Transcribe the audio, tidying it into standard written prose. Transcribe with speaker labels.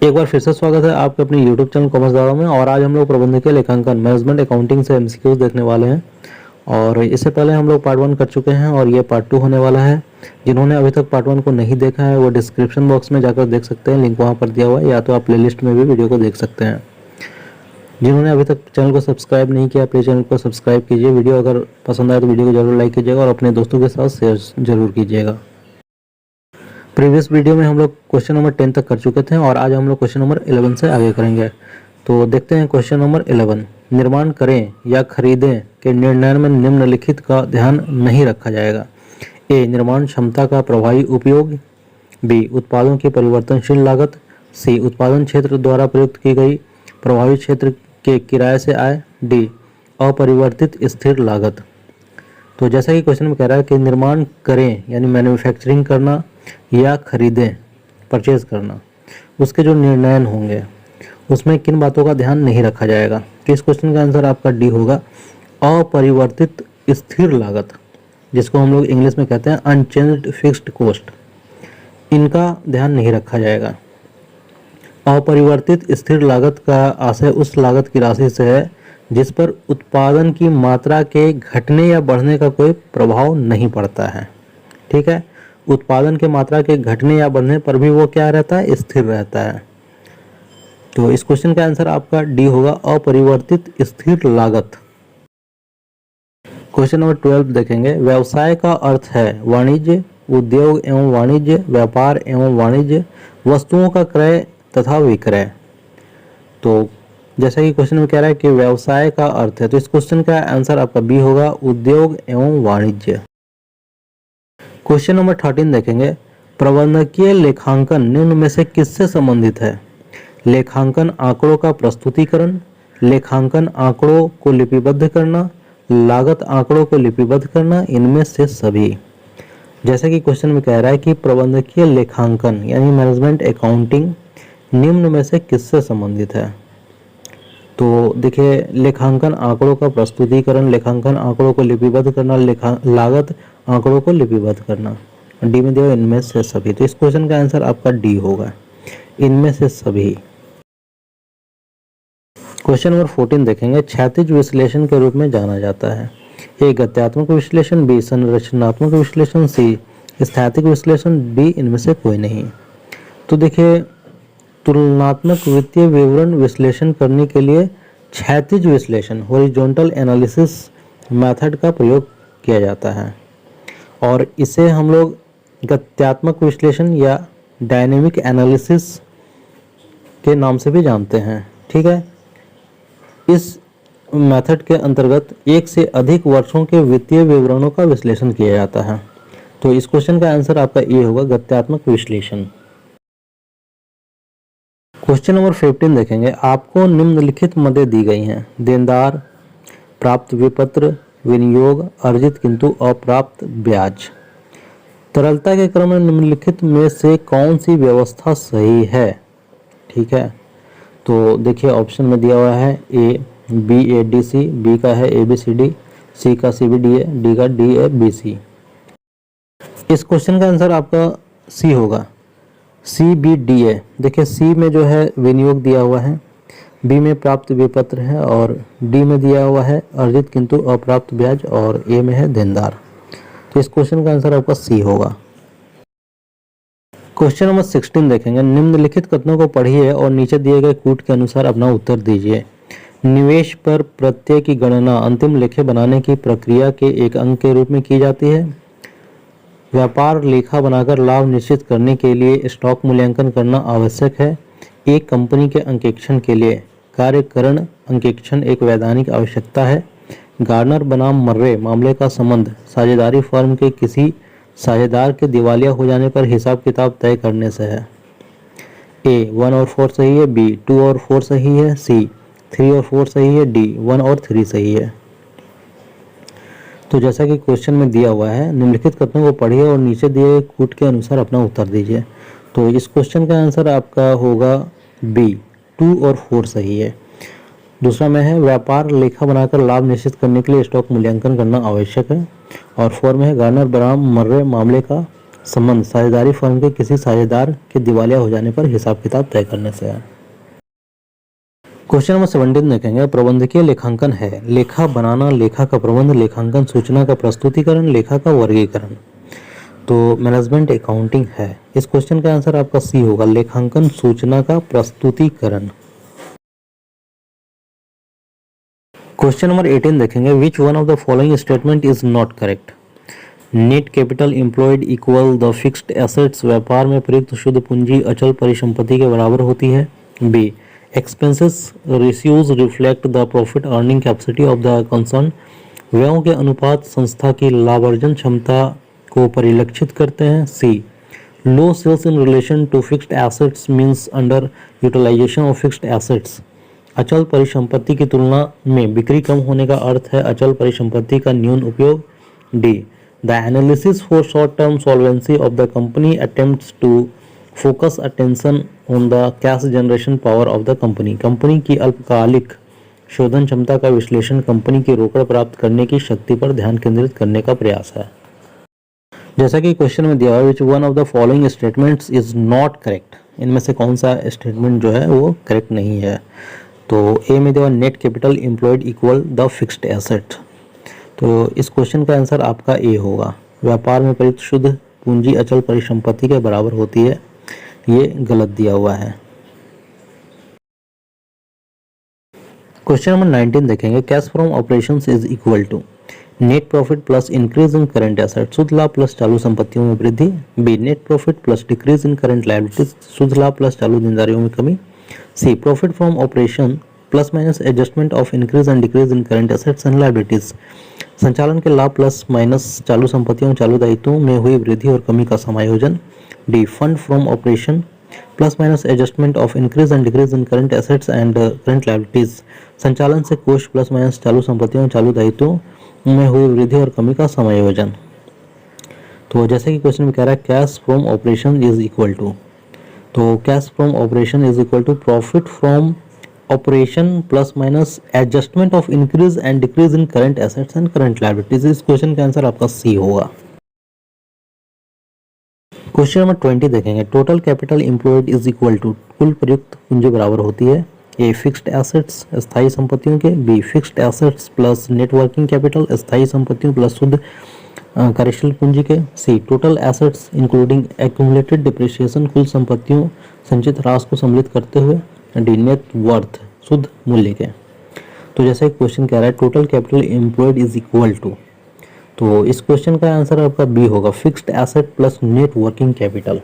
Speaker 1: एक बार फिर से स्वागत है आपके अपने YouTube चैनल कॉमर्स दावा में। और आज हम लोग प्रबंधकीय लेखांकन मैनेजमेंट अकाउंटिंग से एमसीक्यूज देखने वाले हैं। और इससे पहले हम लोग पार्ट 1 कर चुके हैं और ये पार्ट 2 होने वाला है। जिन्होंने अभी तक पार्ट 1 को नहीं देखा है वो डिस्क्रिप्शन बॉक्स में जाकर देख सकते हैं, लिंक वहाँ पर दिया हुआ है, या तो आप प्लेलिस्ट में भी वीडियो को देख सकते हैं। जिन्होंने अभी तक चैनल को सब्सक्राइब नहीं किया प्लीज़ चैनल को सब्सक्राइब कीजिए। वीडियो अगर पसंद आए तो वीडियो को जरूर लाइक कीजिएगा और अपने दोस्तों के साथ शेयर जरूर कीजिएगा। प्रीवियस वीडियो में हम लोग क्वेश्चन नंबर 10 तक कर चुके थे और आज हम लोग क्वेश्चन नंबर 11 से आगे करेंगे। तो देखते हैं क्वेश्चन नंबर 11। निर्माण करें या खरीदें के निर्णय में निम्नलिखित का ध्यान नहीं रखा जाएगा। ए, निर्माण क्षमता का प्रभावी उपयोग। बी, उत्पादों की परिवर्तनशील लागत। सी, उत्पादन क्षेत्र द्वारा प्रयुक्त की गई प्रभावी क्षेत्र के किराए से आय। डी, अपरिवर्तित स्थिर लागत। तो जैसा कि क्वेश्चन में कह रहा है कि निर्माण करें यानी मैन्युफैक्चरिंग करना या खरीदें परचेज करना, उसके जो निर्णय होंगे उसमें किन बातों का ध्यान नहीं रखा जाएगा। तो इस क्वेश्चन का आंसर आपका डी होगा, अपरिवर्तित स्थिर लागत, जिसको हम लोग इंग्लिश में कहते हैं अनचेंज्ड फिक्स्ड कॉस्ट। इनका ध्यान नहीं रखा जाएगा। अपरिवर्तित स्थिर लागत का आशय उस लागत की राशि से है जिस पर उत्पादन की मात्रा के घटने या बढ़ने का कोई प्रभाव नहीं पड़ता है। ठीक है, उत्पादन के मात्रा के घटने या बढ़ने पर भी वो क्या रहता है, स्थिर रहता है। तो इस क्वेश्चन का आंसर आपका डी होगा, अपरिवर्तित स्थिर लागत। क्वेश्चन नंबर 12 देखेंगे। व्यवसाय का अर्थ है वाणिज्य, उद्योग एवं वाणिज्य, व्यापार एवं वाणिज्य, वस्तुओं का क्रय तथा विक्रय। तो जैसा कि क्वेश्चन में कह रहा है कि व्यवसाय का अर्थ है, तो इस क्वेश्चन का आंसर आपका बी होगा, उद्योग एवं वाणिज्य। क्वेश्चन नंबर 13 देखेंगे। प्रबंधकीय लेखांकन निम्न में से किससे संबंधित है। लेखांकन आंकड़ों का प्रस्तुतिकरण, लेखांकन आंकड़ों को लिपिबद्ध करना, लागत आंकड़ों को लिपिबद्ध करना, इनमें से सभी। जैसा कि क्वेश्चन में कह रहा है कि प्रबंधकीय लेखांकन यानी मैनेजमेंट अकाउंटिंग निम्न में से किससे संबंधित है। तो देखिए, लेखांकन आंकड़ों का प्रस्तुतिकरण, लेखांकन आंकड़ों को लिपिबद्ध करना, लागत आंकड़ों को लिपिबद्ध करना, डी में दिया इनमें से सभी। तो इस क्वेश्चन का आंसर आपका डी होगा, इनमें से सभी। क्वेश्चन नंबर 14 देखेंगे। क्षैतिज विश्लेषण के रूप में जाना जाता है। ए, गत्यात्मक विश्लेषण। बी, संरचनात्मक विश्लेषण। सी, स्थैतिक विश्लेषण। डी, इनमें से कोई नहीं। तो देखिए, तुलनात्मक वित्तीय विवरण विश्लेषण करने के लिए क्षैतिज विश्लेषण हॉरिजॉन्टल एनालिसिस मेथड का प्रयोग किया जाता है और इसे हम लोग गत्यात्मक विश्लेषण या डायनेमिक एनालिसिस के नाम से भी जानते हैं। ठीक है, इस मेथड के अंतर्गत एक से अधिक वर्षों के वित्तीय विवरणों का विश्लेषण किया जाता है। तो इस क्वेश्चन का आंसर आपका ये होगा, गत्यात्मक विश्लेषण। क्वेश्चन नंबर 15 देखेंगे। आपको निम्नलिखित मदें दी गई हैं। देनदार, प्राप्त विपत्र, विनियोग, अर्जित किंतु अप्राप्त ब्याज। तरलता के क्रम में निम्नलिखित में से कौन सी व्यवस्था सही है। ठीक है, तो देखिए ऑप्शन में दिया हुआ है A B A D C, B का है A B C D, C का C B D A, D का डी ए बी सी। इस क्वेश्चन का आंसर आपका सी होगा, सी बी डी ए। देखिए, सी में जो है विनियोग दिया हुआ है, बी में प्राप्त विपत्र है और डी में दिया हुआ है अर्जित किंतु अप्राप्त ब्याज और ए में है देनदार। तो इस क्वेश्चन का आंसर आपका सी होगा। क्वेश्चन नंबर 16 देखेंगे। निम्नलिखित कथनों को पढ़िए और नीचे दिए गए कूट के अनुसार अपना उत्तर दीजिए। निवेश पर प्रत्यय की गणना अंतिम लेखे बनाने की प्रक्रिया के एक अंग के रूप में की जाती है। व्यापार लेखा बनाकर लाभ निश्चित करने के लिए स्टॉक मूल्यांकन करना आवश्यक है। एक कंपनी के अंकेक्षण के लिए कार्यकरण अंकेक्षण एक वैधानिक आवश्यकता है। गार्नर बनाम मर्रे मामले का संबंध साझेदारी फर्म के किसी साझेदार के दिवालिया हो जाने पर हिसाब किताब तय करने से है। ए 1 और 4 सही है, बी 2 और 4 सही है, सी 3 और 4 सही है, डी 1 और 3 सही है। तो जैसा कि क्वेश्चन में दिया हुआ है, निम्नलिखित कथनों को पढ़िए और नीचे दिए गए कूट के अनुसार अपना उत्तर दीजिए। तो इस क्वेश्चन का आंसर आपका होगा बी 2 और 4 सही है। दूसरा में है व्यापार लेखा बनाकर लाभ निश्चित करने के लिए स्टॉक मूल्यांकन करना आवश्यक है और 4 में है गार्नर बनाम मर्रे मामले का संबंध साझेदारी फर्म के किसी साझेदार के दिवालिया हो जाने पर हिसाब किताब तय करने से है। क्वेश्चन नंबर 17 देखेंगे, प्रबंधकीय लेखांकन है लेखा बनाना, लेखा का प्रबंध, लेखांकन सूचना का प्रस्तुतिकरण, लेखा का वर्गीकरण। तो मैनेजमेंट अकाउंटिंग है। इस क्वेश्चन का आंसर आपका सी होगा, लेखांकन सूचना का प्रस्तुतिकरण। क्वेश्चन नंबर 18 देखेंगे, which one of the following statement is not correct. Net capital employed equal the fixed assets, व्यापार में प्रयुक्त शुद्ध पूंजी अचल परिसंपत्ति के बराबर होती है। B, expenses ratios reflect the profit earning capacity of the concern, व्ययों के अनुपात संस्था की लाभार्जन क्षमता को परिलक्षित करते हैं। C, low sales in relation to fixed assets means underutilisation of fixed assets, अचल परिसंपत्ति की तुलना में बिक्री कम होने का अर्थ है अचल परिसंपत्ति का न्यून उपयोग। D, the analysis for short term solvency of the company attempts to focus attention on the cash generation power of the company, company की अल्पकालिक शोधन क्षमता का विश्लेषण कंपनी की रोकड़ प्राप्त करने की शक्ति पर ध्यान केंद्रित करने का प्रयास है। जैसा कि क्वेश्चन में दिया है, which one of the following statements is not correct, इनमें से कौन सा स्टेटमेंट जो है वो करेक्ट नहीं है। तो ए में दिया net capital employed equal the fixed asset, तो इस क्वेश्चन का आंसर आपका ए होगा, व्यापार में प्रयुक्त शुद्ध पूंजी अचल परिसंपत्ति के बराबर होती है, ये गलत दिया हुआ है। क्वेश्चन नंबर 19 देखेंगे, cash from operations is equal to net profit plus increase in current asset, शुद्ध लाभ प्लस चालू संपत्तियों में वृद्धि। B, net profit plus decrease in current liabilities, शुद्ध लाभ प्लस चालू देनदारियों में कमी। C, profit from operation plus minus adjustment of increase and decrease in current assets and liabilities, संचालन के लाभ प्लस माइनस चालू संपत्तियों चालू दायित्वों में हुई वृद्धि और कमी का समायोजन। D, fund from operation plus minus adjustment of increase and decrease in current assets and current liabilities, संचालन से कोष प्लस माइनस चालू संपत्तियों चालू दायित्वों में हुई वृद्धि और कमी का समायोजन। तो जैसे कि क्वेश्चन में कह रहा है cash from operation is equal to, तो cash from operation is equal to profit from operation plus minus adjustment of increase and decrease in current assets and current liabilities. इस क्वेश्चन का आंसर आपका C होगा। Question number 20 देखेंगे, total capital employed is equal to, कुल प्रयुक्त पूंजी बराबर होती है। ए, फिक्स्ड एसेट्स स्थायी संपत्तियों के। B, fixed assets plus net working capital स्थायी संपत्तियों प्लस शुद्ध कार्यशील पूंजी के। C, total assets including accumulated depreciation, कुल संपत्तियों संचित राशि को सम्मिलित करते हुए। डी, नेट वर्थ शुद्ध मूल्य के। तो जैसे क्वेश्चन कह रहा है total capital employed is equal to, तो इस क्वेश्चन का आंसर आपका बी होगा, fixed asset plus net working capital.